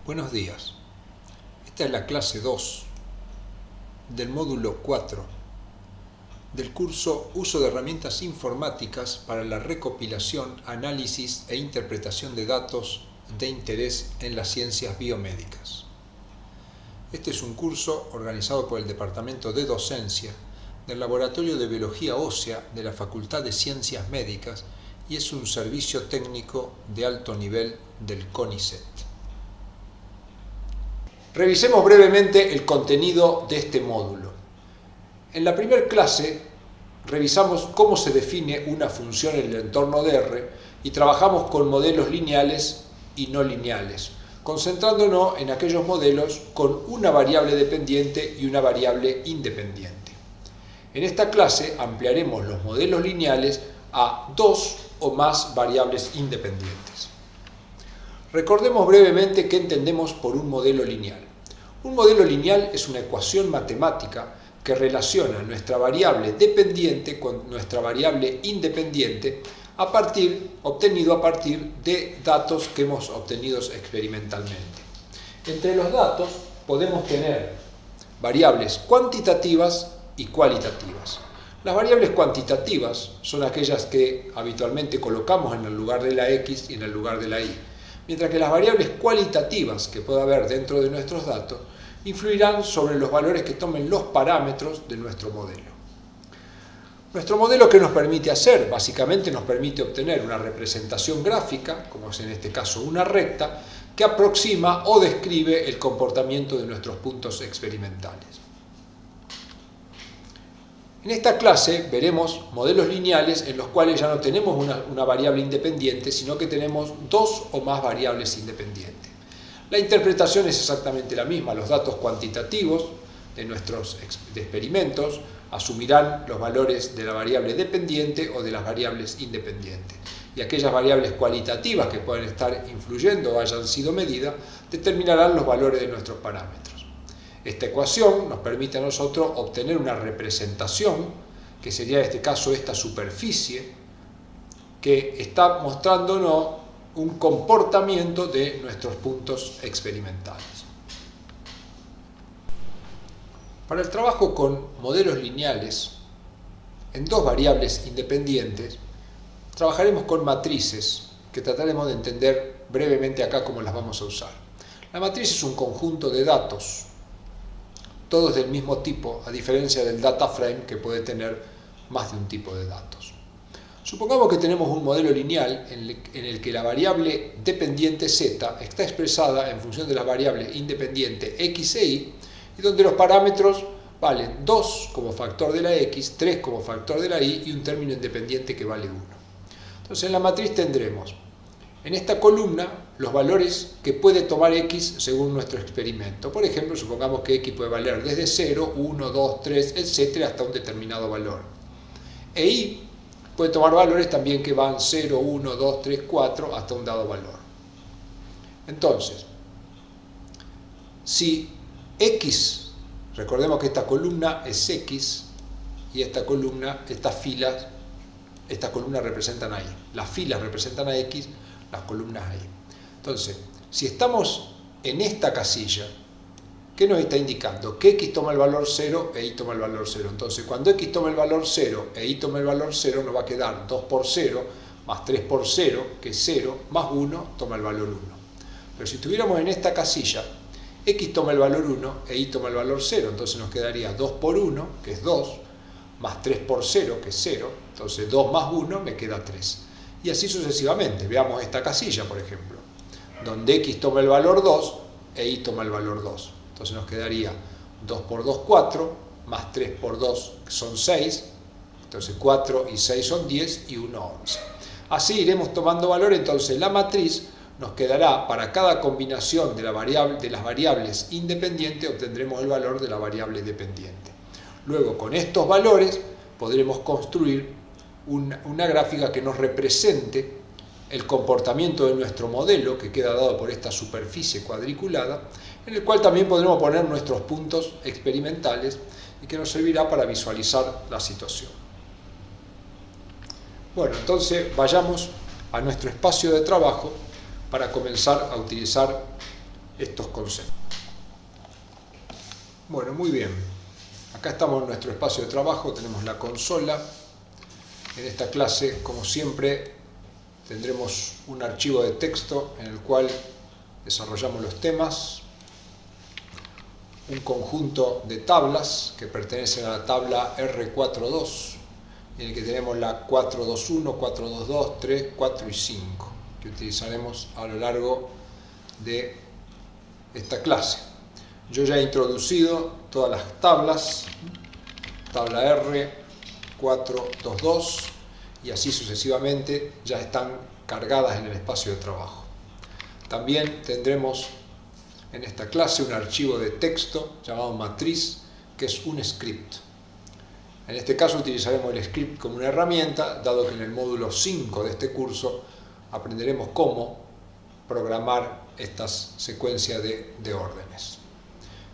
Buenos días. Esta es la clase 2 del módulo 4 del curso Uso de herramientas informáticas para la recopilación, análisis e interpretación de datos de interés en las ciencias biomédicas. Este es un curso organizado por el Departamento de Docencia del Laboratorio de Biología Ósea de la Facultad de Ciencias Médicas y es un servicio técnico de alto nivel del CONICET. Revisemos brevemente el contenido de este módulo. En la primera clase revisamos cómo se define una función en el entorno de R y trabajamos con modelos lineales y no lineales, concentrándonos en aquellos modelos con una variable dependiente y una variable independiente. En esta clase ampliaremos los modelos lineales a dos o más variables independientes. Recordemos brevemente qué entendemos por un modelo lineal. Un modelo lineal es una ecuación matemática que relaciona nuestra variable dependiente con nuestra variable independiente obtenido a partir de datos que hemos obtenido experimentalmente. Entre los datos podemos tener variables cuantitativas y cualitativas. Las variables cuantitativas son aquellas que habitualmente colocamos en el lugar de la X y en el lugar de la Y, mientras que las variables cualitativas que pueda haber dentro de nuestros datos influirán sobre los valores que tomen los parámetros de nuestro modelo. Nuestro modelo, ¿qué nos permite hacer? Básicamente nos permite obtener una representación gráfica, como es en este caso una recta, que aproxima o describe el comportamiento de nuestros puntos experimentales. En esta clase veremos modelos lineales en los cuales ya no tenemos una variable independiente, sino que tenemos dos o más variables independientes. La interpretación es exactamente la misma. Los datos cuantitativos de nuestros experimentos asumirán los valores de la variable dependiente o de las variables independientes. Y aquellas variables cualitativas que pueden estar influyendo o hayan sido medidas determinarán los valores de nuestros parámetros. Esta ecuación nos permite a nosotros obtener una representación, que sería en este caso esta superficie, que está mostrándonos un comportamiento de nuestros puntos experimentales. Para el trabajo con modelos lineales en dos variables independientes, trabajaremos con matrices, que trataremos de entender brevemente acá cómo las vamos a usar. La matriz es un conjunto de datos, todos del mismo tipo, a diferencia del data frame que puede tener más de un tipo de datos. Supongamos que tenemos un modelo lineal en el que la variable dependiente z está expresada en función de la variable independiente x e y, y donde los parámetros valen 2 como factor de la x, 3 como factor de la y y un término independiente que vale 1. Entonces en la matriz tendremos en esta columna los valores que puede tomar x según nuestro experimento. Por ejemplo, supongamos que x puede valer desde 0, 1, 2, 3, etc. hasta un determinado valor. E y puede tomar valores también que van 0, 1, 2, 3, 4 hasta un dado valor. Entonces, si x, recordemos que esta columna es x y esta columna, estas columnas representan a y. Las filas representan a x, las columnas a y. Entonces, si estamos en esta casilla, ¿qué nos está indicando? Que x toma el valor 0 e y toma el valor 0. Entonces, cuando x toma el valor 0 e y toma el valor 0, nos va a quedar 2 por 0 más 3 por 0, que es 0, más 1 toma el valor 1. Pero si estuviéramos en esta casilla, x toma el valor 1 e y toma el valor 0. Entonces nos quedaría 2 por 1, que es 2, más 3 por 0, que es 0. Entonces 2 más 1 me queda 3. Y así sucesivamente. Veamos esta casilla, por ejemplo, donde x toma el valor 2 e y toma el valor 2. Entonces nos quedaría 2 por 2, 4, más 3 por 2 son 6, entonces 4 y 6 son 10 y 1, 11. Así iremos tomando valor, entonces la matriz nos quedará para cada combinación de las variables independientes, obtendremos el valor de la variable dependiente. Luego, con estos valores, podremos construir una gráfica que nos represente el comportamiento de nuestro modelo, que queda dado por esta superficie cuadriculada, en el cual también podremos poner nuestros puntos experimentales y que nos servirá para visualizar la situación. Bueno, entonces vayamos a nuestro espacio de trabajo para comenzar a utilizar estos conceptos. Bueno, muy bien. Acá estamos en nuestro espacio de trabajo, tenemos la consola. En esta clase, como siempre, tendremos un archivo de texto en el cual desarrollamos los temas, un conjunto de tablas que pertenecen a la tabla R42, en el que tenemos la 421, 422, 3, 4 y 5, que utilizaremos a lo largo de esta clase. Yo ya he introducido todas las tablas, tabla R, 422, y así sucesivamente ya están cargadas en el espacio de trabajo. También tendremos en esta clase un archivo de texto llamado matriz, que es un script. En este caso utilizaremos el script como una herramienta, dado que en el módulo 5 de este curso aprenderemos cómo programar estas secuencias de órdenes.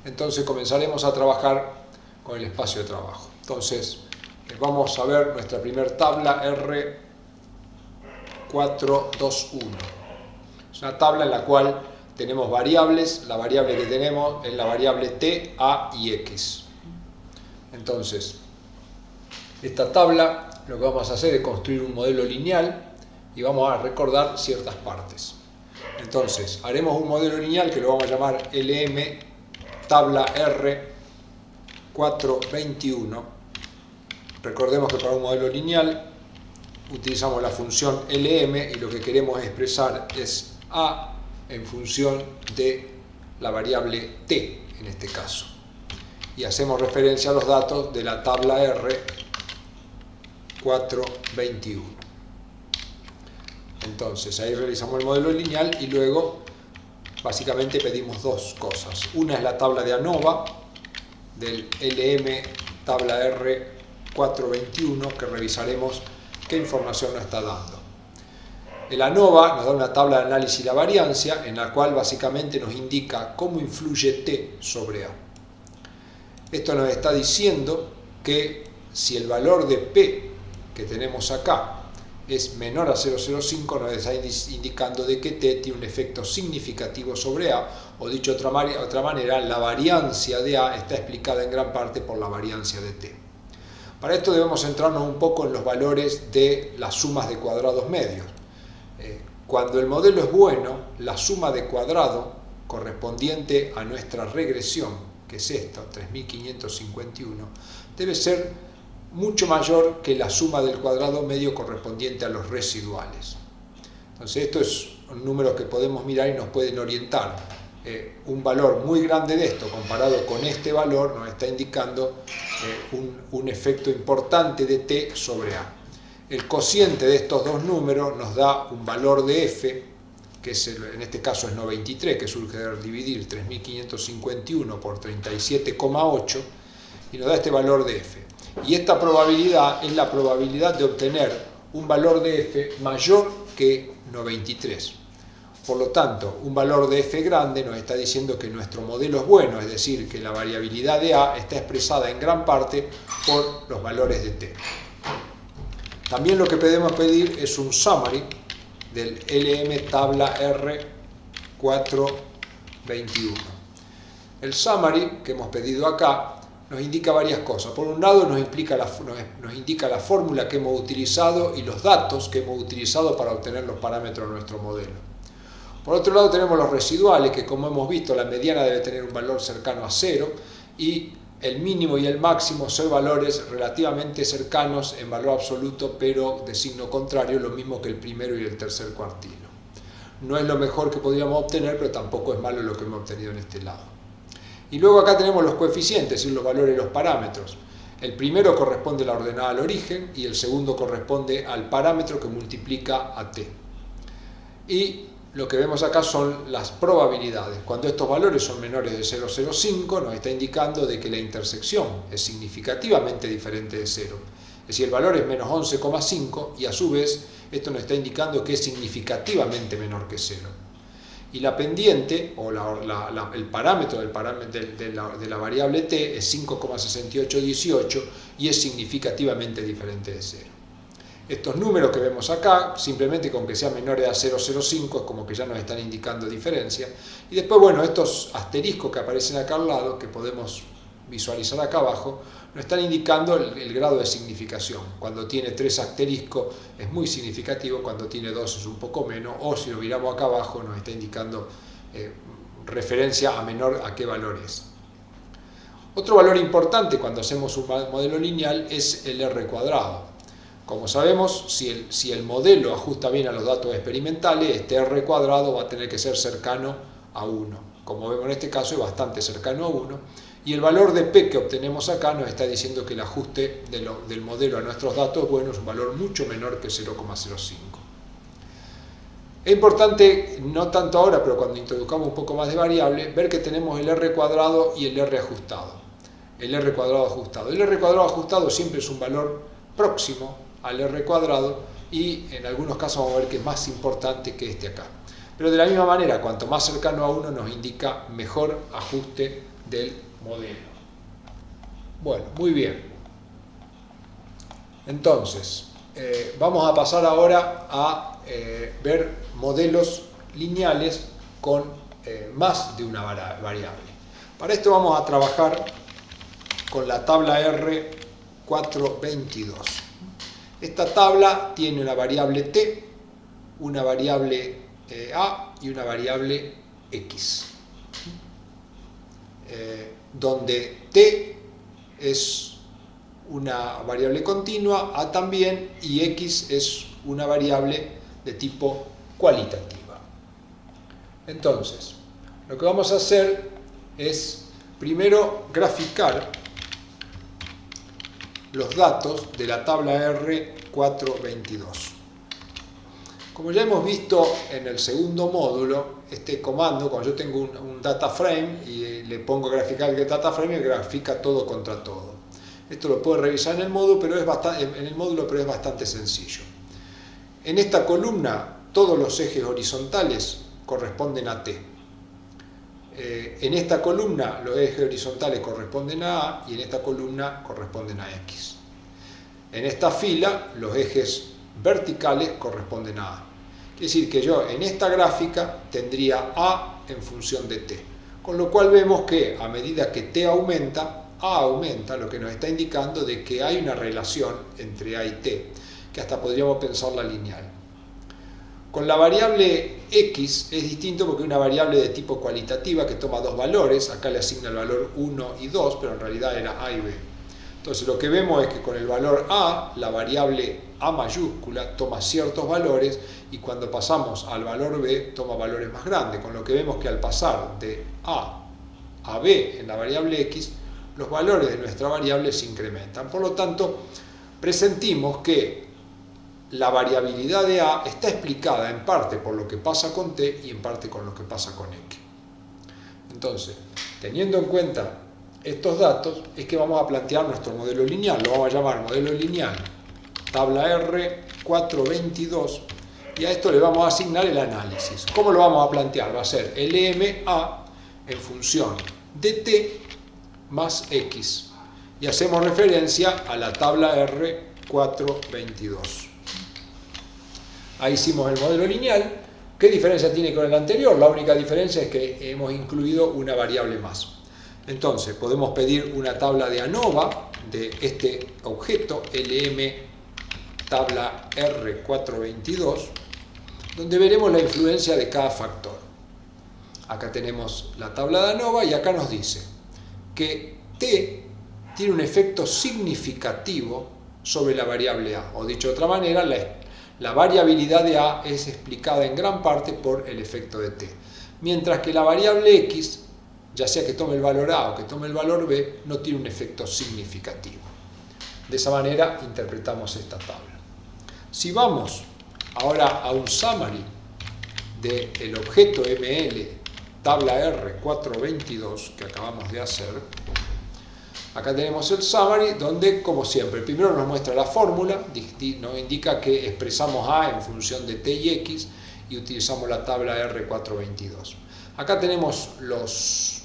Entonces comenzaremos a trabajar con el espacio de trabajo. Entonces vamos a ver nuestra primera tabla R421. Es una tabla en la cual tenemos variables. La variable que tenemos es la variable t, a y x. Entonces, esta tabla lo que vamos a hacer es construir un modelo lineal y vamos a recordar ciertas partes. Entonces, haremos un modelo lineal que lo vamos a llamar LM tabla R421. Recordemos que para un modelo lineal utilizamos la función LM y lo que queremos expresar es A en función de la variable t en este caso. Y hacemos referencia a los datos de la tabla R421. Entonces ahí realizamos el modelo lineal y luego básicamente pedimos dos cosas. Una es la tabla de ANOVA del LM tabla R421, que revisaremos qué información nos está dando. El ANOVA nos da una tabla de análisis de la variancia en la cual básicamente nos indica cómo influye T sobre A. Esto nos está diciendo que si el valor de P que tenemos acá es menor a 0,05, nos está indicando de que T tiene un efecto significativo sobre A, o dicho de otra manera, la variancia de A está explicada en gran parte por la variancia de T. Para esto debemos centrarnos un poco en los valores de las sumas de cuadrados medios. Cuando el modelo es bueno, la suma de cuadrado correspondiente a nuestra regresión, que es esta, 3551, debe ser mucho mayor que la suma del cuadrado medio correspondiente a los residuales. Entonces esto es un número que podemos mirar y nos pueden orientar. Un valor muy grande de esto comparado con este valor nos está indicando un efecto importante de T sobre A. El cociente de estos dos números nos da un valor de F, que es en este caso es 93, que surge de dividir 3551 por 37,8, y nos da este valor de F. Y esta probabilidad es la probabilidad de obtener un valor de F mayor que 93. Por lo tanto, un valor de F grande nos está diciendo que nuestro modelo es bueno, es decir, que la variabilidad de A está expresada en gran parte por los valores de T. También lo que podemos pedir es un summary del LM tabla R421. El summary que hemos pedido acá nos indica varias cosas. Por un lado nos indica la fórmula que hemos utilizado y los datos que hemos utilizado para obtener los parámetros de nuestro modelo. Por otro lado tenemos los residuales, que como hemos visto la mediana debe tener un valor cercano a 0 y el mínimo y el máximo son valores relativamente cercanos en valor absoluto, pero de signo contrario, lo mismo que el primero y el tercer cuartilo. No es lo mejor que podríamos obtener, pero tampoco es malo lo que hemos obtenido en este lado. Y luego acá tenemos los coeficientes, es decir, los valores de los parámetros. El primero corresponde a la ordenada al origen y el segundo corresponde al parámetro que multiplica a t. Y lo que vemos acá son las probabilidades. Cuando estos valores son menores de 0,05 nos está indicando de que la intersección es significativamente diferente de 0. Es decir, el valor es menos 11,5 y a su vez esto nos está indicando que es significativamente menor que 0. Y la pendiente, o el parámetro de la variable t es 5,6818 y es significativamente diferente de 0. Estos números que vemos acá, simplemente con que sean menores a 0,05 es como que ya nos están indicando diferencia. Y después, bueno, estos asteriscos que aparecen acá al lado, que podemos visualizar acá abajo, nos están indicando el grado de significación. Cuando tiene 3 asteriscos es muy significativo, cuando tiene 2 es un poco menos, o si lo miramos acá abajo nos está indicando referencia a menor a qué valor es. Otro valor importante cuando hacemos un modelo lineal es el R cuadrado. Como sabemos, si el modelo ajusta bien a los datos experimentales, este R cuadrado va a tener que ser cercano a 1. Como vemos en este caso es bastante cercano a 1. Y el valor de P que obtenemos acá nos está diciendo que el ajuste del modelo a nuestros datos, bueno, es un valor mucho menor que 0,05. Es importante, no tanto ahora, pero cuando introduzcamos un poco más de variable, ver que tenemos el R cuadrado y el R ajustado. El R cuadrado ajustado. El R cuadrado ajustado siempre es un valor próximo al R cuadrado y en algunos casos vamos a ver que es más importante que este acá. Pero de la misma manera, cuanto más cercano a 1 nos indica mejor ajuste del modelo. Bueno, muy bien. Entonces, vamos a pasar ahora a ver modelos lineales con más de una variable. Para esto vamos a trabajar con la tabla R422. Esta tabla tiene una variable t, una variable a y una variable x, donde t es una variable continua, a también, y x es una variable de tipo cualitativa. Entonces, lo que vamos a hacer es primero graficar los datos de la tabla R422. Como ya hemos visto en el segundo módulo, este comando, cuando yo tengo un data frame y le pongo a graficar el data frame, grafica todo contra todo. Esto lo puedo revisar en el módulo, pero es bastante sencillo. En esta columna, todos los ejes horizontales corresponden a T. En esta columna los ejes horizontales corresponden a A y en esta columna corresponden a X. En esta fila los ejes verticales corresponden a A. Quiere decir que yo en esta gráfica tendría A en función de T. Con lo cual vemos que a medida que T aumenta, A aumenta, lo que nos está indicando de que hay una relación entre A y T, que hasta podríamos pensarla lineal. Con la variable x es distinto porque es una variable de tipo cualitativa que toma dos valores. Acá le asigna el valor 1 y 2, pero en realidad era a y b. Entonces lo que vemos es que con el valor a, la variable a mayúscula toma ciertos valores y cuando pasamos al valor b toma valores más grandes. Con lo que vemos que al pasar de a b en la variable x, los valores de nuestra variable se incrementan. Por lo tanto, presentimos que la variabilidad de A está explicada en parte por lo que pasa con T y en parte con lo que pasa con X. Entonces, teniendo en cuenta estos datos, es que vamos a plantear nuestro modelo lineal. Lo vamos a llamar modelo lineal tabla R422 y a esto le vamos a asignar el análisis. ¿Cómo lo vamos a plantear? Va a ser LMA en función de T más X. Y hacemos referencia a la tabla R422. Ahí hicimos el modelo lineal. ¿Qué diferencia tiene con el anterior? La única diferencia es que hemos incluido una variable más. Entonces, podemos pedir una tabla de ANOVA de este objeto, LM tabla R422, donde veremos la influencia de cada factor. Acá tenemos la tabla de ANOVA y acá nos dice que T tiene un efecto significativo sobre la variable A. O dicho de otra manera, la variabilidad de A es explicada en gran parte por el efecto de T. Mientras que la variable X, ya sea que tome el valor A o que tome el valor B, no tiene un efecto significativo. De esa manera interpretamos esta tabla. Si vamos ahora a un summary del objeto ML tabla R422 que acabamos de hacer, acá tenemos el summary donde, como siempre, primero nos muestra la fórmula, nos indica que expresamos A en función de T y X y utilizamos la tabla R422. Acá tenemos los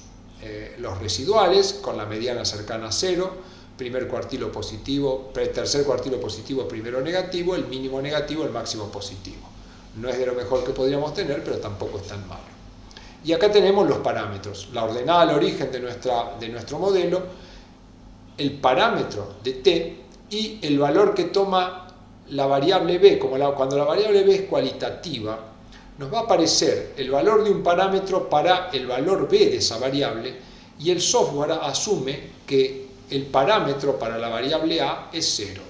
residuales con la mediana cercana a 0, primer cuartilo positivo, tercer cuartilo positivo, primero negativo, el mínimo negativo, el máximo positivo. No es de lo mejor que podríamos tener, pero tampoco es tan malo. Y acá tenemos los parámetros, la ordenada al origen de nuestro modelo, el parámetro de t y el valor que toma la variable b. Cuando la variable b es cualitativa, nos va a aparecer el valor de un parámetro para el valor b de esa variable, y el software asume que el parámetro para la variable a es 0.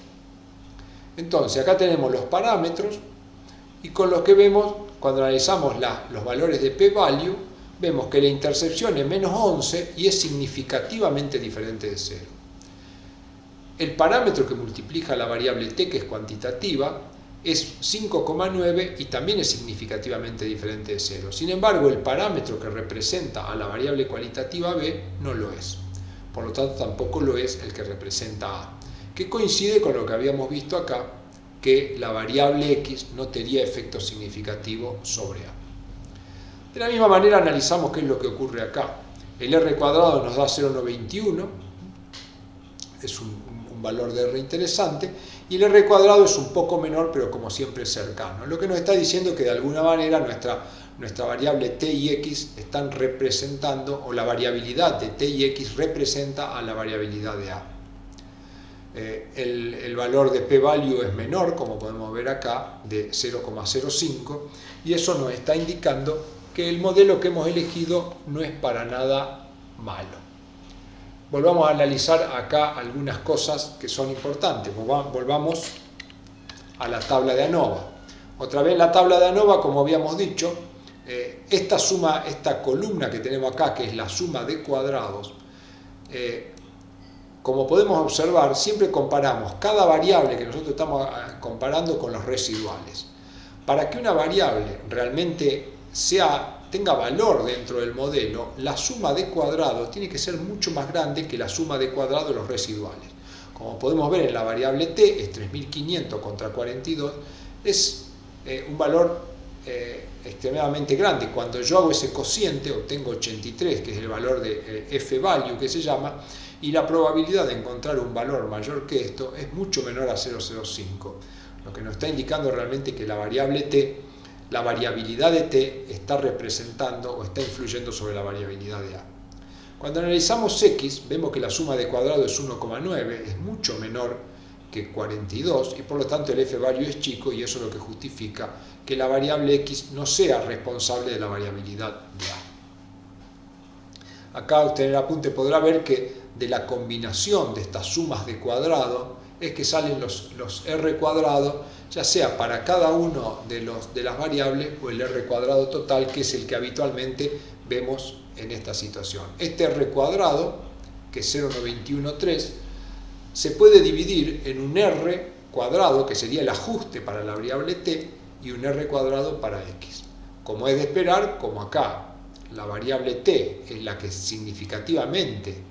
Entonces acá tenemos los parámetros, y con los que vemos, cuando analizamos los valores de p-value, vemos que la intercepción es menos 11 y es significativamente diferente de 0. El parámetro que multiplica la variable t, que es cuantitativa, es 5,9 y también es significativamente diferente de 0. Sin embargo, el parámetro que representa a la variable cualitativa b no lo es. Por lo tanto, tampoco lo es el que representa a, que coincide con lo que habíamos visto acá, que la variable x no tenía efecto significativo sobre a. De la misma manera analizamos qué es lo que ocurre acá. El r cuadrado nos da 0,91, es un valor de r interesante, y el r cuadrado es un poco menor, pero como siempre cercano. Lo que nos está diciendo que de alguna manera nuestra variable t y x están representando, o la variabilidad de t y x representa a la variabilidad de a. El valor de p-value es menor, como podemos ver acá, de 0,05, y eso nos está indicando que el modelo que hemos elegido no es para nada malo. Volvamos a analizar acá algunas cosas que son importantes. Volvamos a la tabla de ANOVA. Otra vez la tabla de ANOVA, como habíamos dicho, esta columna que tenemos acá, que es la suma de cuadrados, como podemos observar, siempre comparamos cada variable que nosotros estamos comparando con los residuales. Para que una variable realmente tenga valor dentro del modelo, la suma de cuadrados tiene que ser mucho más grande que la suma de cuadrados de los residuales. Como podemos ver en la variable t, es 3500 contra 42, es un valor extremadamente grande. Cuando yo hago ese cociente, obtengo 83, que es el valor de f-value que se llama, y la probabilidad de encontrar un valor mayor que esto es mucho menor a 0,05. Lo que nos está indicando realmente que la variable t, la variabilidad de t está representando o está influyendo sobre la variabilidad de a. Cuando analizamos x, vemos que la suma de cuadrados es 1,9, es mucho menor que 42, y por lo tanto el f-value es chico, y eso es lo que justifica que la variable x no sea responsable de la variabilidad de a. Acá usted en el apunte podrá ver que de la combinación de estas sumas de cuadrado es que salen los r cuadrados, ya sea para cada uno de las variables o el r cuadrado total, que es el que habitualmente vemos en esta situación. Este r cuadrado, que es 0,913, se puede dividir en un r cuadrado, que sería el ajuste para la variable t, y un r cuadrado para x. Como es de esperar, como acá la variable t es la que significativamente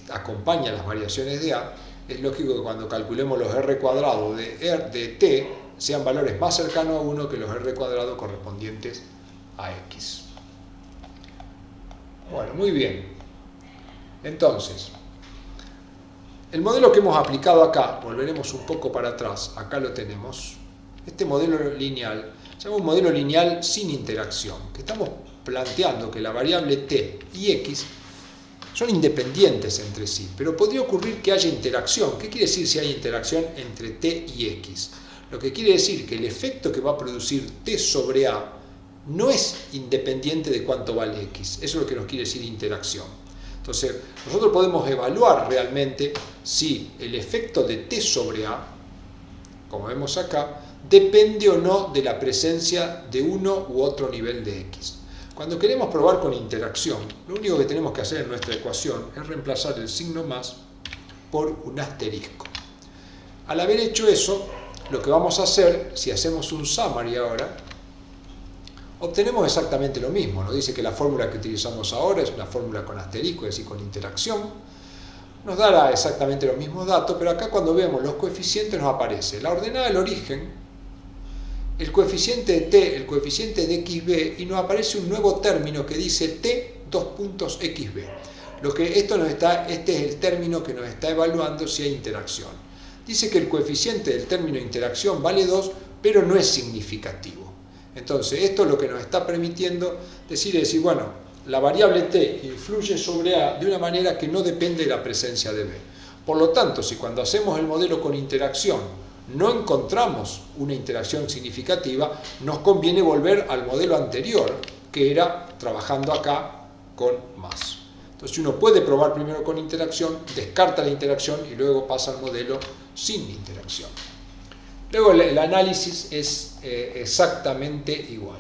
acompaña las variaciones de a, es lógico que cuando calculemos los r cuadrados de t sean valores más cercanos a 1 que los r cuadrados correspondientes a x. Bueno, muy bien. Entonces, el modelo que hemos aplicado acá, volveremos un poco para atrás, acá lo tenemos, este modelo lineal, se llama un modelo lineal sin interacción, que estamos planteando que la variable t y x son independientes entre sí, pero podría ocurrir que haya interacción. ¿Qué quiere decir si hay interacción entre t y x? Lo que quiere decir que el efecto que va a producir t sobre a no es independiente de cuánto vale x. Eso es lo que nos quiere decir interacción. Entonces, nosotros podemos evaluar realmente si el efecto de t sobre a, como vemos acá, depende o no de la presencia de uno u otro nivel de x. Cuando queremos probar con interacción, lo único que tenemos que hacer en nuestra ecuación es reemplazar el signo más por un asterisco. Al haber hecho eso, lo que vamos a hacer, si hacemos un summary ahora, obtenemos exactamente lo mismo. Nos dice que la fórmula que utilizamos ahora es una fórmula con asterisco, es decir, con interacción. Nos dará exactamente los mismos datos, pero acá cuando vemos los coeficientes nos aparece la ordenada del origen, el coeficiente de t, el coeficiente de xb, y nos aparece un nuevo término que dice t, 2 puntos xb. Este es el término que nos está evaluando si hay interacción. Dice que el coeficiente del término interacción vale 2, pero no es significativo. Entonces, esto es lo que nos está permitiendo decir, bueno, la variable t influye sobre A de una manera que no depende de la presencia de B. Por lo tanto, si cuando hacemos el modelo con interacción no encontramos una interacción significativa, nos conviene volver al modelo anterior, que era trabajando acá con más. Entonces uno puede probar primero con interacción, descarta la interacción y luego pasa al modelo sin interacción. Luego el análisis es exactamente igual.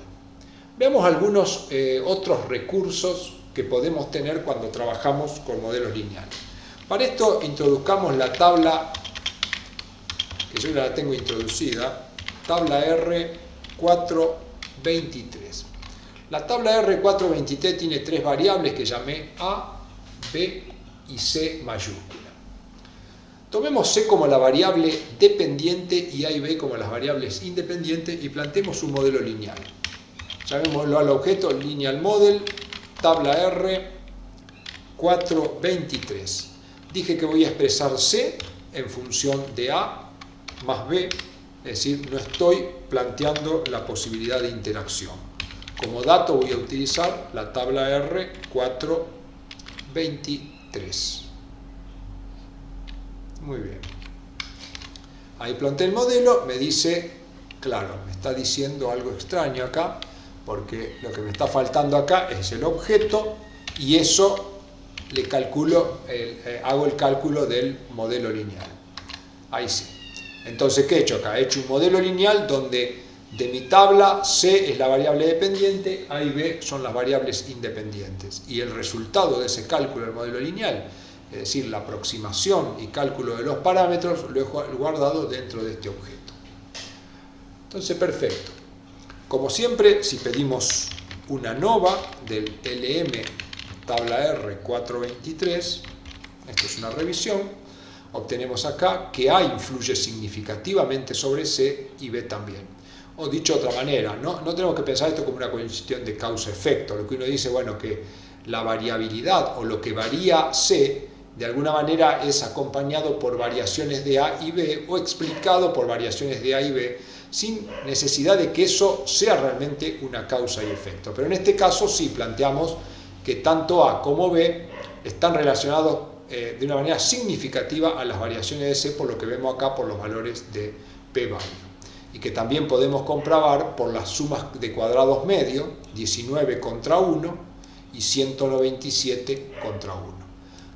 Veamos algunos otros recursos que podemos tener cuando trabajamos con modelos lineales. Para esto introduzcamos la tabla, que yo ya la tengo introducida, tabla R423. La tabla R423 tiene 3 variables que llamé A, B y C mayúscula. Tomemos C como la variable dependiente y A y B como las variables independientes y planteemos un modelo lineal. Llamémoslo al objeto Lineal Model, tabla R423. Dije que voy a expresar C en función de A más B, es decir, no estoy planteando la posibilidad de interacción. Como dato voy a utilizar la tabla R423. Muy bien. Ahí planteé el modelo, me dice, claro, me está diciendo algo extraño acá, porque lo que me está faltando acá es el objeto y eso le calculo, hago el cálculo del modelo lineal. Ahí sí. Entonces, ¿qué he hecho acá? He hecho un modelo lineal donde de mi tabla C es la variable dependiente, A y B son las variables independientes. Y el resultado de ese cálculo del modelo lineal, es decir, la aproximación y cálculo de los parámetros, lo he guardado dentro de este objeto. Entonces, perfecto. Como siempre, si pedimos una nova del LM tabla R423, esto es una revisión, obtenemos acá que A influye significativamente sobre C y B también. O dicho de otra manera, no tenemos que pensar esto como una cuestión de causa-efecto. Lo que uno dice, bueno, que la variabilidad o lo que varía C, de alguna manera es acompañado por variaciones de A y B o explicado por variaciones de A y B, sin necesidad de que eso sea realmente una causa y efecto. Pero en este caso sí planteamos que tanto A como B están relacionados de una manera significativa a las variaciones de C, por lo que vemos acá por los valores de p-value. Y que también podemos comprobar por las sumas de cuadrados medios, 19 contra 1 y 197 contra 1.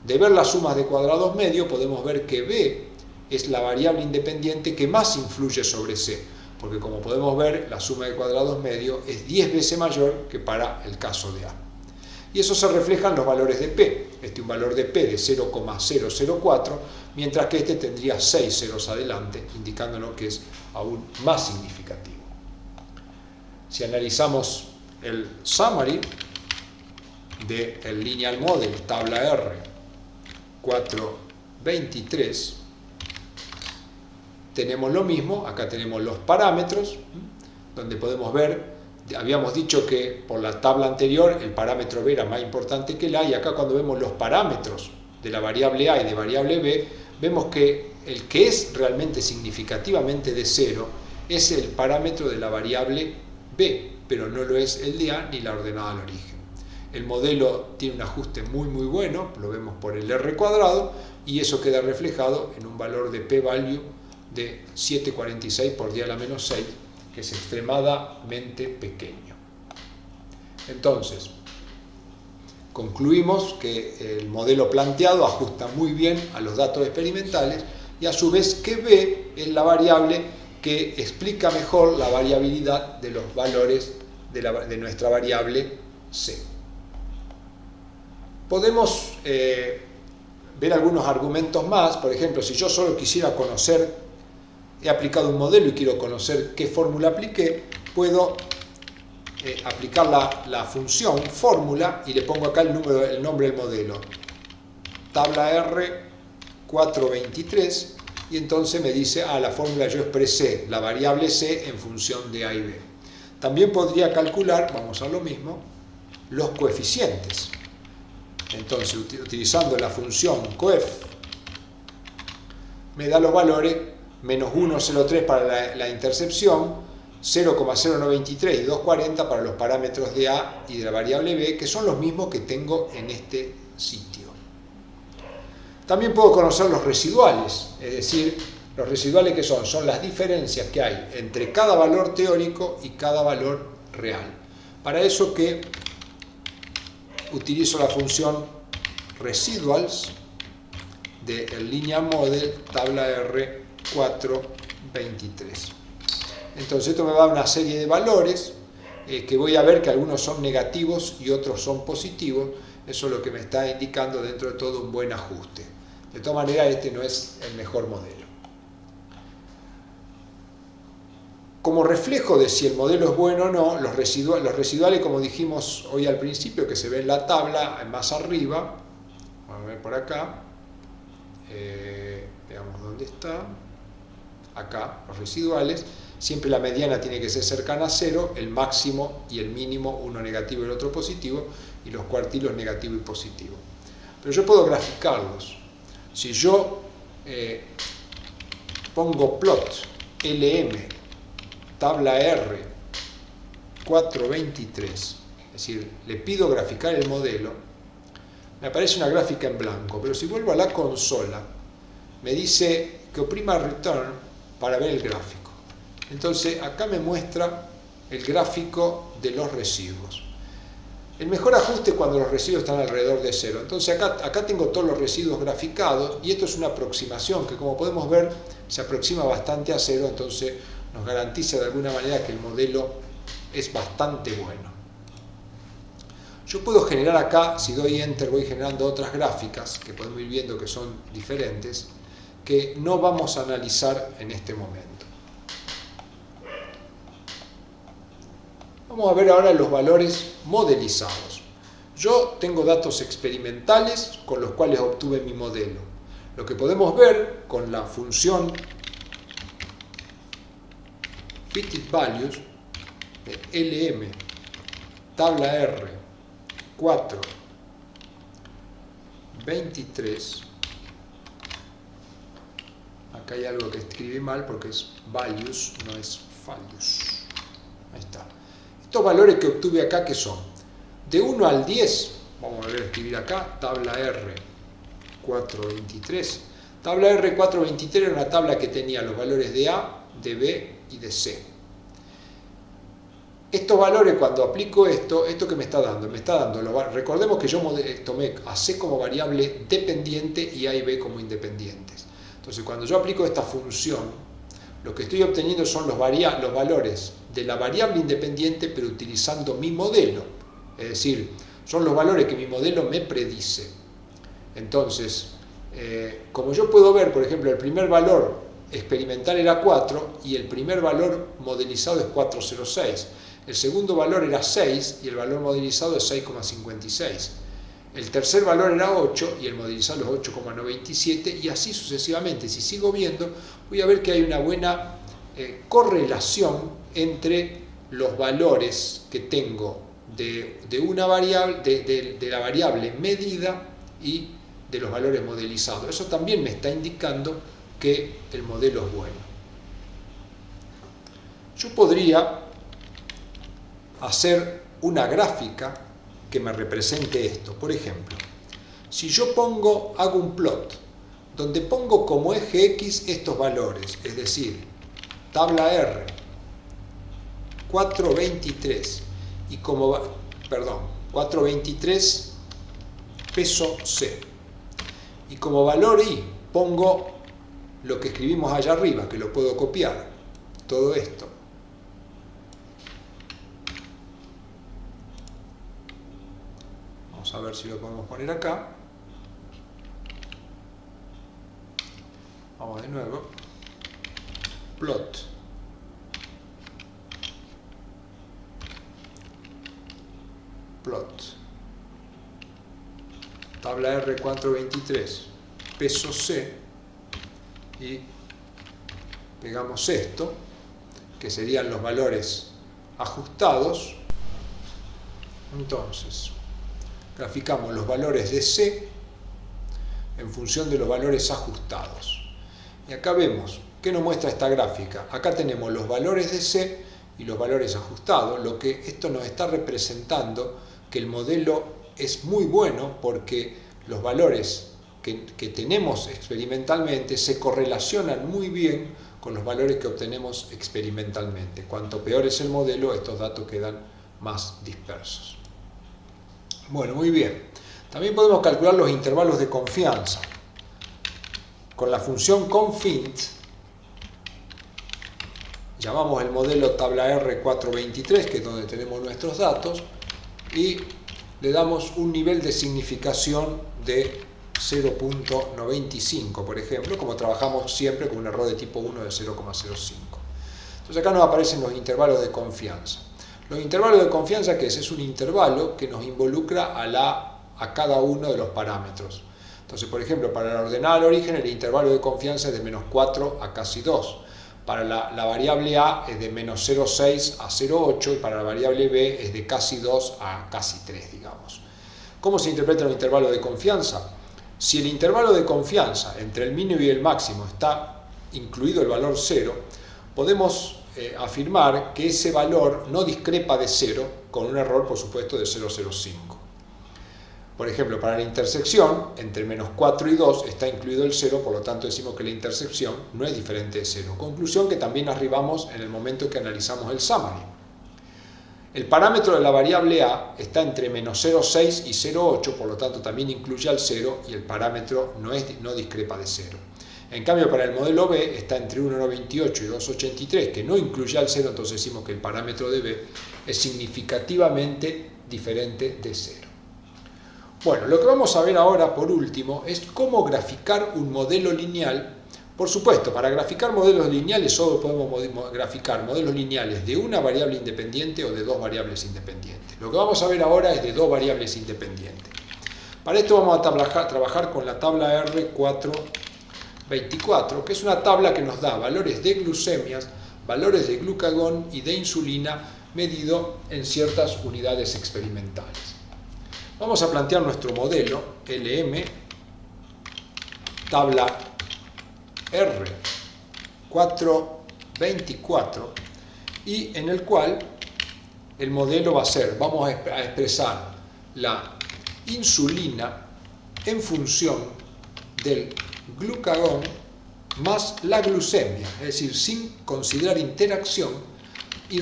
De ver las sumas de cuadrados medios podemos ver que B es la variable independiente que más influye sobre C, porque como podemos ver la suma de cuadrados medios es 10 veces mayor que para el caso de A. Y eso se refleja en los valores de P. Este es un valor de P de 0,004, mientras que este tendría 6 ceros adelante, indicándonos que es aún más significativo. Si analizamos el summary del Lineal Model, tabla R423, tenemos lo mismo. Acá tenemos los parámetros, donde podemos ver. Habíamos dicho que por la tabla anterior el parámetro B era más importante que el A, y acá cuando vemos los parámetros de la variable A y de variable B, vemos que el que es realmente significativamente de 0 es el parámetro de la variable B, pero no lo es el de A ni la ordenada al origen. El modelo tiene un ajuste muy bueno, lo vemos por el R cuadrado, y eso queda reflejado en un valor de p-value de 7,46 por 10 a la menos 6, que es extremadamente pequeño. Entonces, concluimos que el modelo planteado ajusta muy bien a los datos experimentales y a su vez que B es la variable que explica mejor la variabilidad de los valores de nuestra variable C. Podemos ver algunos argumentos más. Por ejemplo, si yo solo quisiera conocer, he aplicado un modelo y quiero conocer qué fórmula apliqué, puedo aplicar la función fórmula y le pongo acá el nombre del modelo, tabla R423, y entonces me dice, la fórmula yo expresé la variable C en función de A y B. También podría calcular, vamos a lo mismo, los coeficientes. Entonces, utilizando la función coef, me da los valores menos 1,03 para la intercepción, 0,093 y 2,40 para los parámetros de A y de la variable B, que son los mismos que tengo en este sitio. También puedo conocer los residuales, es decir, los residuales que son las diferencias que hay entre cada valor teórico y cada valor real. Para eso que utilizo la función residuals del linear model tabla R423. Entonces esto me va a dar una serie de valores que voy a ver que algunos son negativos y otros son positivos. Eso es lo que me está indicando dentro de todo un buen ajuste. De todas maneras, este no es el mejor modelo. Como reflejo de si el modelo es bueno o no, los residuales, como dijimos hoy al principio, que se ve en la tabla más arriba, vamos a ver por acá, veamos dónde está, acá, los residuales, siempre la mediana tiene que ser cercana a 0, el máximo y el mínimo, uno negativo y el otro positivo, y los cuartilos negativo y positivo. Pero yo puedo graficarlos. Si yo pongo plot LM tabla R 423, es decir, le pido graficar el modelo, me aparece una gráfica en blanco, pero si vuelvo a la consola, me dice que oprima return para ver el gráfico. Entonces acá me muestra el gráfico de los residuos. El mejor ajuste es cuando los residuos están alrededor de 0. Entonces acá tengo todos los residuos graficados y esto es una aproximación que, como podemos ver, se aproxima bastante a 0, entonces nos garantiza de alguna manera que el modelo es bastante bueno. Yo puedo generar acá, si doy Enter voy generando otras gráficas que podemos ir viendo que son diferentes, que no vamos a analizar en este momento. Vamos a ver ahora los valores modelizados. Yo tengo datos experimentales con los cuales obtuve mi modelo. Lo que podemos ver con la función fitted values de LM tabla R 423, acá hay algo que escribí mal porque es values, no es values. Ahí está. Estos valores que obtuve acá, ¿qué son? De 1 al 10, vamos a volver a escribir acá, tabla R423. Tabla R423 era una tabla que tenía los valores de A, de B y de C. Estos valores, cuando aplico ¿esto que me está dando? Me está dando, recordemos que yo tomé a C como variable dependiente y A y B como independientes. Entonces, cuando yo aplico esta función, lo que estoy obteniendo son los valores de la variable independiente, pero utilizando mi modelo. Es decir, son los valores que mi modelo me predice. Entonces, como yo puedo ver, por ejemplo, el primer valor experimental era 4 y el primer valor modelizado es 406. El segundo valor era 6 y el valor modelizado es 6,56. El tercer valor era 8 y el modelizado es 8,97 y así sucesivamente. Si sigo viendo, voy a ver que hay una buena correlación entre los valores que tengo de una variable, de la variable medida y de los valores modelizados. Eso también me está indicando que el modelo es bueno. Yo podría hacer una gráfica que me represente esto. Por ejemplo, si yo hago un plot donde pongo como eje X estos valores, es decir, tabla R 423 y 423 peso C, y como valor Y pongo lo que escribimos allá arriba, que lo puedo copiar, todo esto. Vamos a ver si lo podemos poner acá. Vamos de nuevo. Plot. Tabla R423, peso C, y pegamos esto, que serían los valores ajustados. Entonces, graficamos los valores de C en función de los valores ajustados. Y acá vemos, ¿qué nos muestra esta gráfica? Acá tenemos los valores de C y los valores ajustados, lo que esto nos está representando que el modelo es muy bueno porque los valores que tenemos experimentalmente se correlacionan muy bien con los valores que obtenemos experimentalmente. Cuanto peor es el modelo, estos datos quedan más dispersos. Bueno, muy bien. También podemos calcular los intervalos de confianza. Con la función confint, llamamos el modelo tabla R423, que es donde tenemos nuestros datos, y le damos un nivel de significación de 0.95, por ejemplo, como trabajamos siempre con un error de tipo 1 de 0,05. Entonces acá nos aparecen los intervalos de confianza. Los intervalos de confianza, ¿qué es? Es un intervalo que nos involucra a cada uno de los parámetros. Entonces, por ejemplo, para la ordenada al origen, el intervalo de confianza es de menos 4 a casi 2. Para la variable A es de menos 0,6 a 0,8 y para la variable B es de casi 2 a casi 3, digamos. ¿Cómo se interpreta un intervalo de confianza? Si el intervalo de confianza entre el mínimo y el máximo está incluido el valor 0, podemos afirmar que ese valor no discrepa de 0 con un error, por supuesto, de 0,05. Por ejemplo, para la intersección, entre menos 4 y 2 está incluido el 0, por lo tanto decimos que la intersección no es diferente de 0. Conclusión que también arribamos en el momento que analizamos el summary. El parámetro de la variable A está entre menos 0,6 y 0,8, por lo tanto también incluye al 0 y el parámetro no discrepa de 0. En cambio, para el modelo B está entre 1,98 y 2,83, que no incluye al 0, entonces decimos que el parámetro de B es significativamente diferente de 0. Bueno, lo que vamos a ver ahora, por último, es cómo graficar un modelo lineal. Por supuesto, para graficar modelos lineales solo podemos graficar modelos lineales de una variable independiente o de dos variables independientes. Lo que vamos a ver ahora es de dos variables independientes. Para esto vamos a trabajar con la tabla R424, que es una tabla que nos da valores de glucemias, valores de glucagón y de insulina medido en ciertas unidades experimentales. Vamos a plantear nuestro modelo LM, tabla R424, y en el cual el modelo va a ser, vamos a expresar la insulina en función del glucagón más la glucemia, es decir, sin considerar interacción, y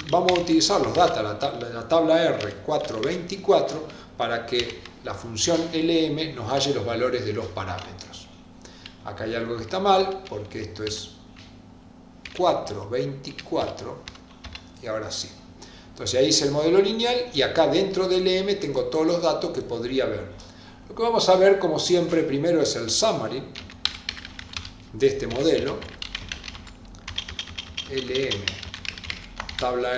vamos a utilizar los datos, la tabla R424, para que la función LM nos halle los valores de los parámetros. Acá hay algo que está mal, porque esto es 424, y ahora sí. Entonces ahí hice el modelo lineal, y acá dentro del LM tengo todos los datos que podría ver. Lo que vamos a ver, como siempre, primero es el summary de este modelo. LM, tabla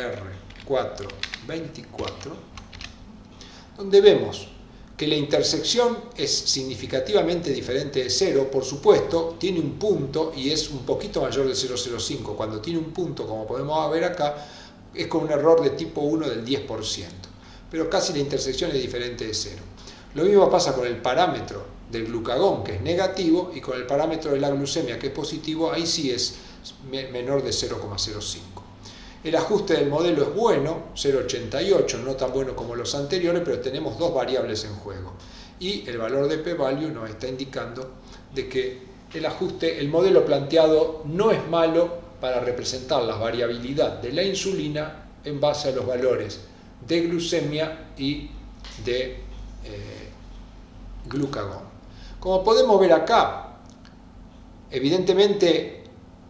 R424, donde vemos que la intersección es significativamente diferente de 0, por supuesto, tiene un punto y es un poquito mayor de 0,05. Cuando tiene un punto, como podemos ver acá, es con un error de tipo 1 del 10%, pero casi la intersección es diferente de 0. Lo mismo pasa con el parámetro del glucagón, que es negativo, y con el parámetro de la glucemia, que es positivo, ahí sí es menor de 0,05. El ajuste del modelo es bueno, 0,88, no tan bueno como los anteriores, pero tenemos dos variables en juego. Y el valor de p-value nos está indicando de que el modelo planteado no es malo para representar la variabilidad de la insulina en base a los valores de glucemia y de glucagón. Como podemos ver acá, evidentemente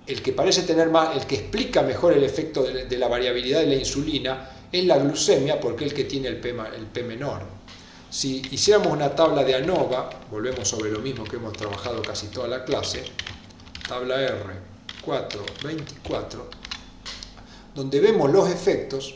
el que parece tener más, el que explica mejor el efecto de la variabilidad de la insulina es la glucemia, porque es el que tiene el P menor. Si hiciéramos una tabla de ANOVA, volvemos sobre lo mismo que hemos trabajado casi toda la clase, tabla R424, donde vemos los efectos.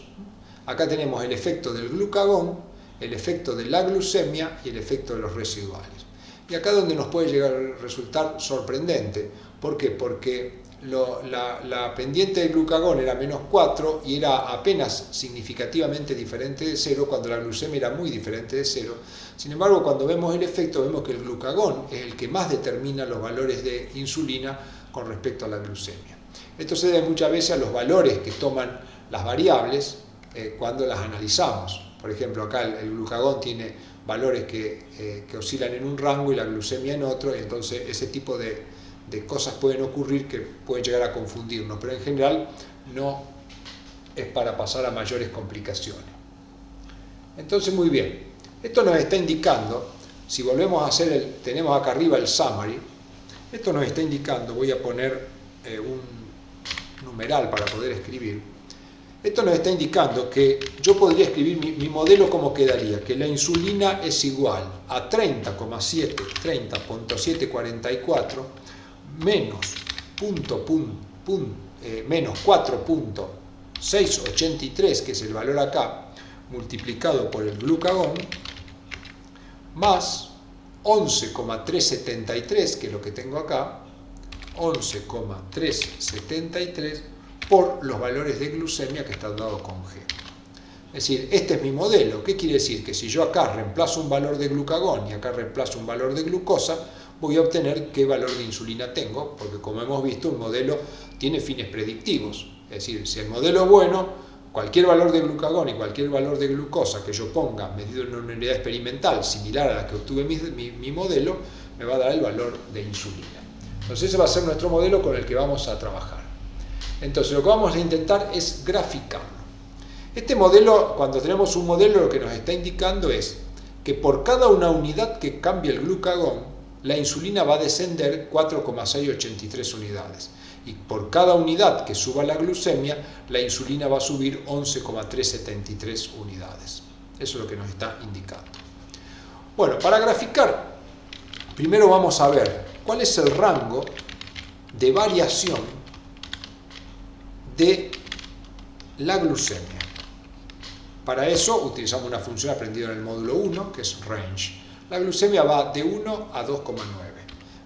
Acá tenemos el efecto del glucagón, el efecto de la glucemia y el efecto de los residuales. Y acá donde nos puede llegar a resultar sorprendente. ¿Por qué? Porque la pendiente del glucagón era menos 4 y era apenas significativamente diferente de 0, cuando la glucemia era muy diferente de 0. Sin embargo, cuando vemos el efecto, vemos que el glucagón es el que más determina los valores de insulina con respecto a la glucemia. Esto se debe muchas veces a los valores que toman las variables cuando las analizamos. Por ejemplo, acá el glucagón tiene valores que oscilan en un rango y la glucemia en otro, y entonces ese tipo de cosas pueden ocurrir que pueden llegar a confundirnos, pero en general no es para pasar a mayores complicaciones. Entonces, muy bien, esto nos está indicando, si volvemos a hacer tenemos acá arriba el summary, esto nos está indicando, voy a poner un numeral para poder escribir, esto nos está indicando que yo podría escribir mi modelo como quedaría, que la insulina es igual a 30,744 menos 4.683, que es el valor acá, multiplicado por el glucagón, más 11,373, que es lo que tengo acá, 11,373 por los valores de glucemia que están dados con G. Es decir, este es mi modelo. ¿Qué quiere decir? Que si yo acá reemplazo un valor de glucagón y acá reemplazo un valor de glucosa, voy a obtener qué valor de insulina tengo, porque como hemos visto, un modelo tiene fines predictivos. Es decir, si el modelo es bueno, cualquier valor de glucagón y cualquier valor de glucosa que yo ponga medido en una unidad experimental similar a la que obtuve mi modelo, me va a dar el valor de insulina. Entonces ese va a ser nuestro modelo con el que vamos a trabajar. Entonces lo que vamos a intentar es graficarlo. Este modelo, cuando tenemos un modelo, lo que nos está indicando es que por cada una unidad que cambie el glucagón, la insulina va a descender 4,683 unidades. Y por cada unidad que suba la glucemia, la insulina va a subir 11,373 unidades. Eso es lo que nos está indicando. Bueno, para graficar, primero vamos a ver cuál es el rango de variación de la glucemia. Para eso utilizamos una función aprendida en el módulo 1, que es range. La glucemia va de 1 a 2,9.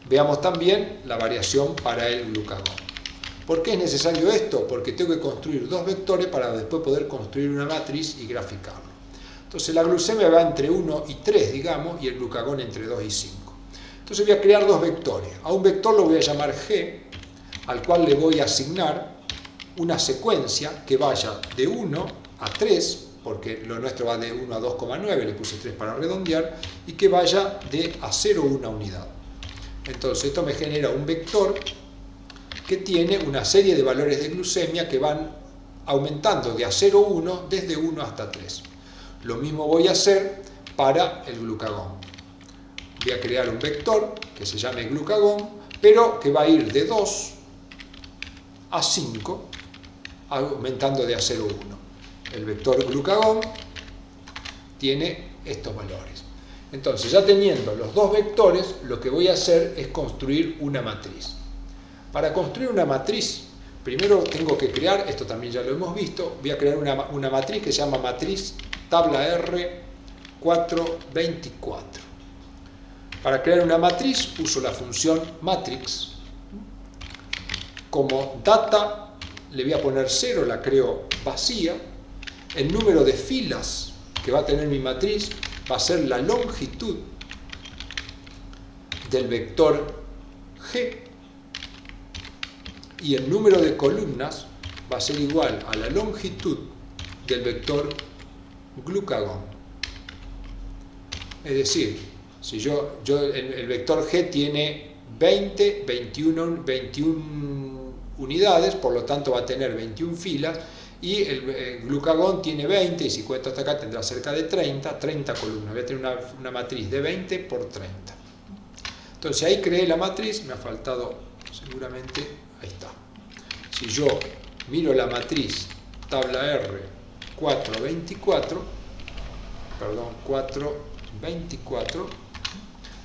Veamos también la variación para el glucagón. ¿Por qué es necesario esto? Porque tengo que construir dos vectores para después poder construir una matriz y graficarlo. Entonces la glucemia va entre 1 y 3, digamos, y el glucagón entre 2 y 5. Entonces voy a crear dos vectores. A un vector lo voy a llamar G, al cual le voy a asignar una secuencia que vaya de 1 a 3, porque lo nuestro va de 1 a 2,9, le puse 3 para redondear, y que vaya de a 0,1 unidad. Entonces esto me genera un vector que tiene una serie de valores de glucemia que van aumentando de a 0,1 desde 1 hasta 3. Lo mismo voy a hacer para el glucagón. Voy a crear un vector que se llame glucagón, pero que va a ir de 2 a 5, aumentando de a 0,1. El vector glucagón tiene estos valores. Entonces, ya teniendo los dos vectores, lo que voy a hacer es construir una matriz. Para construir una matriz, primero tengo que crear, esto también ya lo hemos visto, voy a crear una matriz que se llama matriz tabla R 424. Para crear una matriz uso la función matrix. Como data le voy a poner 0, la creo vacía. El número de filas que va a tener mi matriz va a ser la longitud del vector G, y el número de columnas va a ser igual a la longitud del vector glucagón. Es decir, si el vector G tiene 21 unidades, por lo tanto va a tener 21 filas, y el glucagón tiene 20, y si cuento hasta acá tendrá cerca de 30 columnas. Voy a tener una matriz de 20 por 30. Entonces ahí creé la matriz, me ha faltado seguramente, ahí está. Si yo miro la matriz tabla R 424,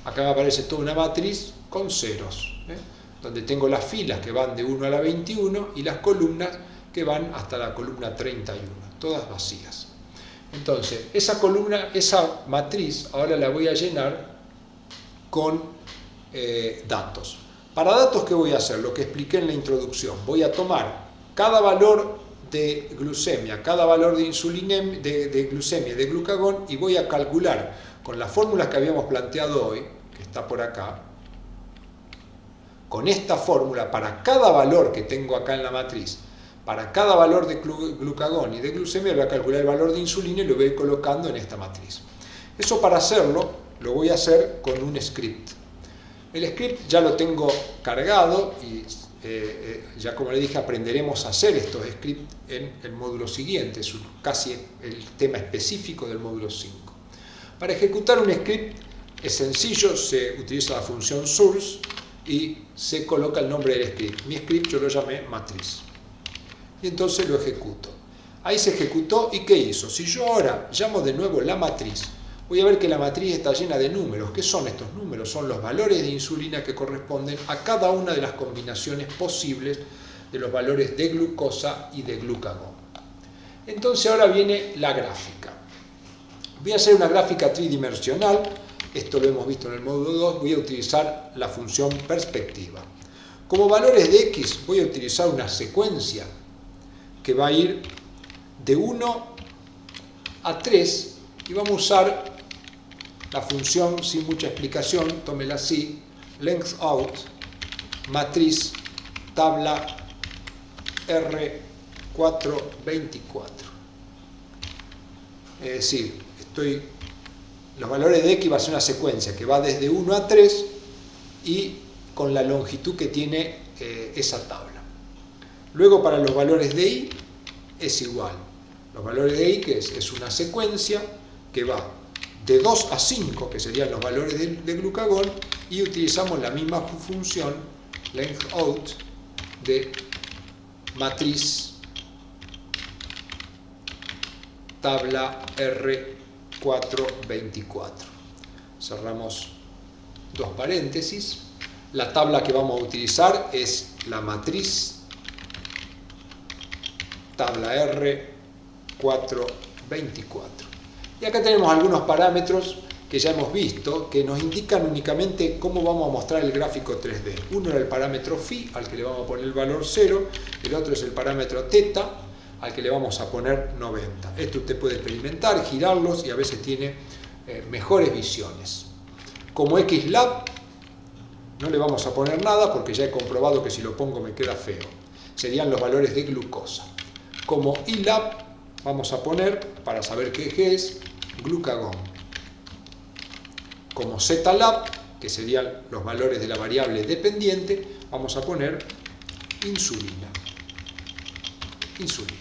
acá me aparece toda una matriz con ceros, donde tengo las filas que van de 1 a la 21 y las columnas que van hasta la columna 31, todas vacías. Entonces, esa matriz, ahora la voy a llenar con datos. Para datos, ¿qué voy a hacer? Lo que expliqué en la introducción. Voy a tomar cada valor de glucemia, cada valor de de glucemia y de glucagón, y voy a calcular con las fórmulas que habíamos planteado hoy, que está por acá, con esta fórmula para cada valor que tengo acá en la matriz, para cada valor de glucagón y de glucemia, voy a calcular el valor de insulina y lo voy colocando en esta matriz. Eso, para hacerlo, lo voy a hacer con un script. El script ya lo tengo cargado y ya, como le dije, aprenderemos a hacer estos scripts en el módulo siguiente, es casi el tema específico del módulo 5. Para ejecutar un script es sencillo, se utiliza la función source y se coloca el nombre del script. Mi script yo lo llamé matriz. Y entonces lo ejecuto. Ahí se ejecutó, ¿y qué hizo? Si yo ahora llamo de nuevo la matriz, voy a ver que la matriz está llena de números. ¿Qué son estos números? Son los valores de insulina que corresponden a cada una de las combinaciones posibles de los valores de glucosa y de glucagón. Entonces ahora viene la gráfica. Voy a hacer una gráfica tridimensional. Esto lo hemos visto en el módulo 2. Voy a utilizar la función perspectiva. Como valores de x voy a utilizar una secuencia que va a ir de 1 a 3 y vamos a usar la función sin mucha explicación, tómela así, length out, matriz, tabla R424. Es decir, los valores de x va a ser una secuencia que va desde 1 a 3 y con la longitud que tiene esa tabla. Luego, para los valores de y es igual. Los valores de y, que es una secuencia que va de 2 a 5, que serían los valores de glucagón, y utilizamos la misma función length out de matriz tabla R424. Cerramos dos paréntesis. La tabla que vamos a utilizar es la matriz tabla R424. Y acá tenemos algunos parámetros que ya hemos visto, que nos indican únicamente cómo vamos a mostrar el gráfico 3D. Uno era el parámetro phi, al que le vamos a poner el valor 0, el otro es el parámetro teta, al que le vamos a poner 90. Esto usted puede experimentar, girarlos, y a veces tiene mejores visiones. Como XLab no le vamos a poner nada, porque ya he comprobado que si lo pongo me queda feo. Serían los valores de glucosa. Como YLab vamos a poner, para saber qué eje es, glucagón. Como ZLab, que serían los valores de la variable dependiente, vamos a poner insulina. Insulina.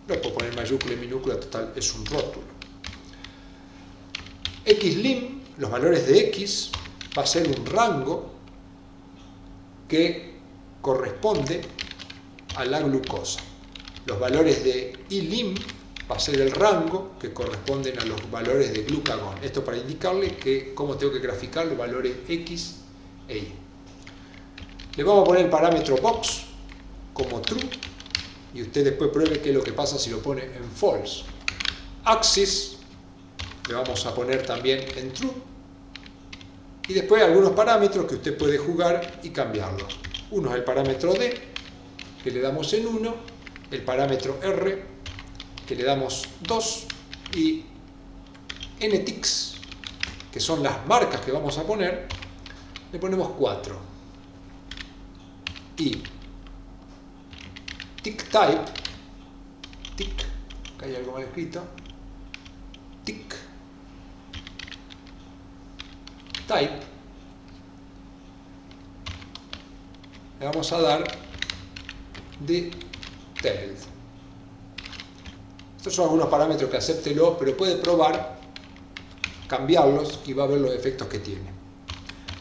Lo puedo poner mayúscula y minúscula, total, es un rótulo. XLIM, los valores de X, va a ser un rango que corresponde a la glucosa. Los valores de YLIM va a ser el rango que corresponden a los valores de glucagón. Esto para indicarle cómo tengo que graficar los valores X e Y. Le vamos a poner el parámetro box como true, y usted después pruebe qué es lo que pasa si lo pone en false. Axis le vamos a poner también en true, y después algunos parámetros que usted puede jugar y cambiarlos. Uno es el parámetro D, que le damos en 1, el parámetro R, que le damos 2, y NTIX, que son las marcas que vamos a poner, le ponemos 4. Y tick type, tick, acá hay algo mal escrito, tick type, le vamos a dar detailed. Estos son algunos parámetros que acéptelo, pero puede probar, cambiarlos y va a ver los efectos que tiene.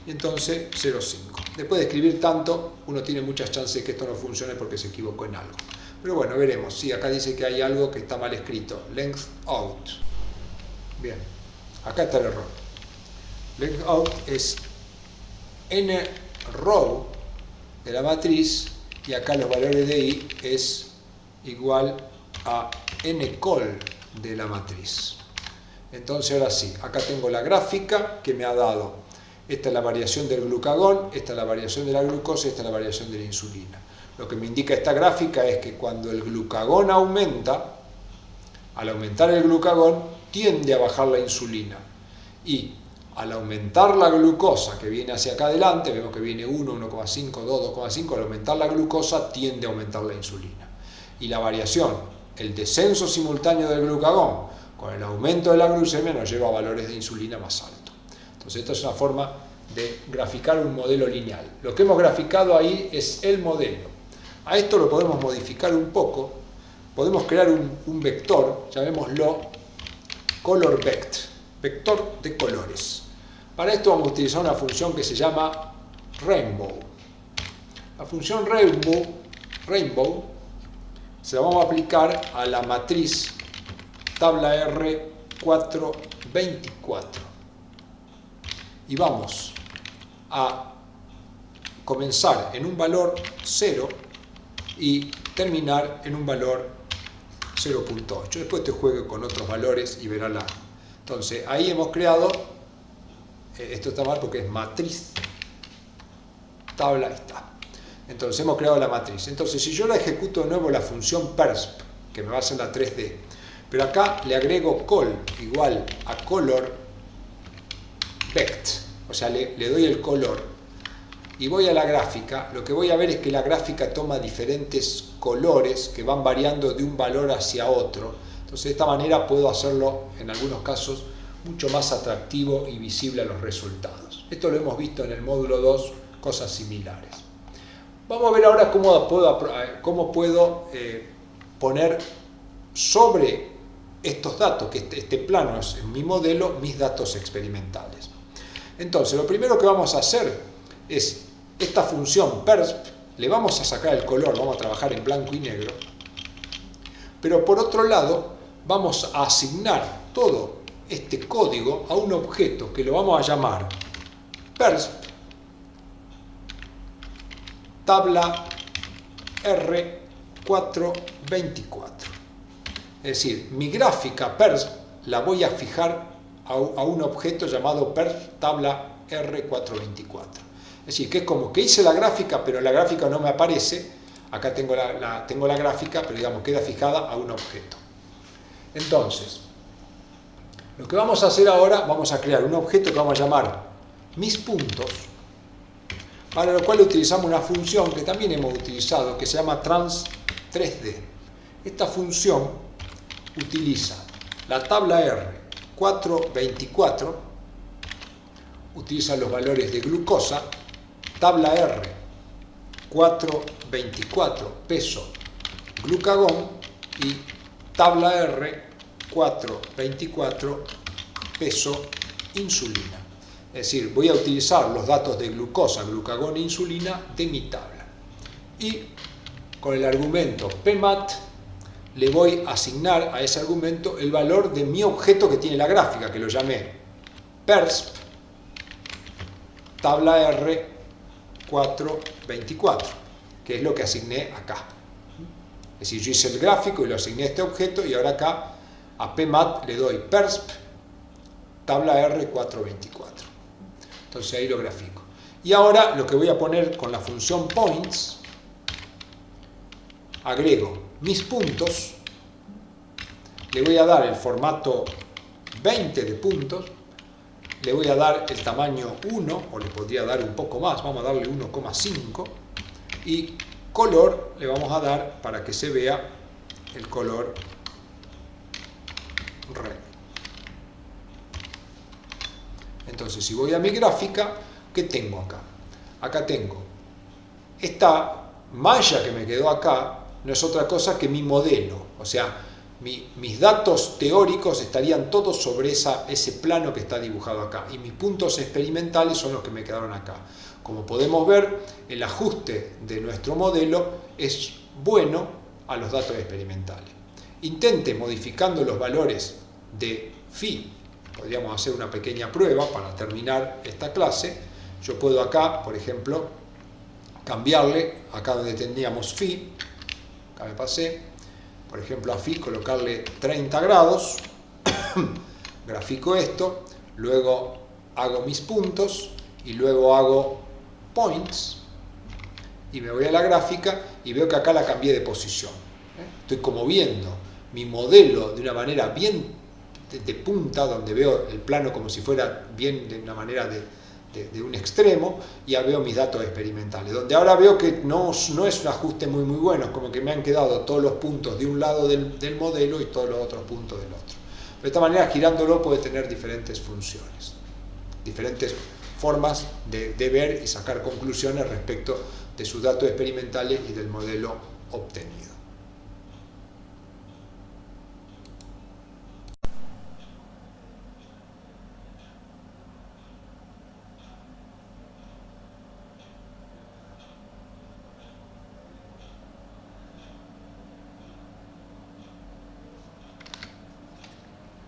Y entonces 0,5. Después de escribir tanto, uno tiene muchas chances de que esto no funcione porque se equivocó en algo. Pero bueno, veremos. Sí, acá dice que hay algo que está mal escrito. Length out. Bien, acá está el error. Length out es n row de la matriz, y acá los valores de y es igual a n col de la matriz. Entonces ahora sí, acá tengo la gráfica que me ha dado esta es la variación del glucagón, esta es la variación de la glucosa, esta es la variación de la insulina. Lo que me indica esta gráfica es que cuando el glucagón aumenta, al aumentar el glucagón, tiende a bajar la insulina. Y al aumentar la glucosa, que viene hacia acá adelante, vemos que viene 1, 1,5, 2, 2,5, al aumentar la glucosa, tiende a aumentar la insulina. Y la variación, el descenso simultáneo del glucagón con el aumento de la glucemia nos lleva a valores de insulina más altos. Entonces, esta es una forma de graficar un modelo lineal. Lo que hemos graficado ahí es el modelo. A esto lo podemos modificar un poco. Podemos crear un vector, llamémoslo color vect, vector de colores. Para esto vamos a utilizar una función que se llama rainbow. La función rainbow se la vamos a aplicar a la matriz tabla R 424. Y vamos a comenzar en un valor 0 y terminar en un valor 0.8. Después te juego con otros valores y verás la... Entonces, ahí hemos creado, esto está mal porque es matriz, tabla, está. Entonces, hemos creado la matriz. Entonces, si yo la ejecuto de nuevo la función persp, que me va a hacer la 3D, pero acá le agrego col igual a color vect, o sea, le doy el color, y voy a la gráfica, lo que voy a ver es que la gráfica toma diferentes colores que van variando de un valor hacia otro. Entonces, de esta manera puedo hacerlo, en algunos casos, mucho más atractivo y visible a los resultados. Esto lo hemos visto en el módulo 2, cosas similares. Vamos a ver ahora cómo puedo poner sobre estos datos, que este plano es en mi modelo, mis datos experimentales. Entonces, lo primero que vamos a hacer es esta función persp, le vamos a sacar el color, vamos a trabajar en blanco y negro, pero por otro lado vamos a asignar todo este código a un objeto que lo vamos a llamar persp tabla R424. Es decir, mi gráfica persp la voy a fijar a un objeto llamado persp tabla R424. Es decir, que es como que hice la gráfica, pero la gráfica no me aparece. Acá tengo la gráfica, pero digamos queda fijada a un objeto. Entonces, lo que vamos a hacer ahora, vamos a crear un objeto que vamos a llamar mis puntos, para lo cual utilizamos una función que también hemos utilizado, que se llama trans3d. Esta función utiliza la tabla R424, utiliza los valores de glucosa, tabla R424 peso glucagón y tabla R424 peso insulina. Es decir, voy a utilizar los datos de glucosa, glucagón e insulina de mi tabla. Y con el argumento pmat le voy a asignar a ese argumento el valor de mi objeto que tiene la gráfica, que lo llamé persp tabla R424, que es lo que asigné acá. Es decir, yo hice el gráfico y lo asigné a este objeto, y ahora acá a pmat le doy persp tabla R424. Entonces ahí lo grafico. Y ahora lo que voy a poner con la función points, agrego mis puntos, le voy a dar el formato 20 de puntos, le voy a dar el tamaño 1, o le podría dar un poco más, vamos a darle 1,5, y color le vamos a dar para que se vea el color red. Entonces, si voy a mi gráfica, ¿qué tengo acá? Acá tengo esta malla que me quedó acá, no es otra cosa que mi modelo, o sea, mis datos teóricos estarían todos sobre ese plano que está dibujado acá, y mis puntos experimentales son los que me quedaron acá. Como podemos ver, el ajuste de nuestro modelo es bueno a los datos experimentales. Intente modificando los valores de phi. Podríamos hacer una pequeña prueba para terminar esta clase. Yo puedo acá, por ejemplo, cambiarle, acá donde tendríamos phi, acá me pasé, por ejemplo a phi colocarle 30 grados, grafico esto, luego hago mis puntos y luego hago points y me voy a la gráfica y veo que acá la cambié de posición. Estoy como viendo mi modelo de una manera bien de punta, donde veo el plano como si fuera bien de una manera de un extremo, y ya veo mis datos experimentales, donde ahora veo que no es un ajuste muy bueno, como que me han quedado todos los puntos de un lado del modelo y todos los otros puntos del otro. De esta manera, girándolo puede tener diferentes funciones, diferentes formas de ver y sacar conclusiones respecto de sus datos experimentales y del modelo obtenido.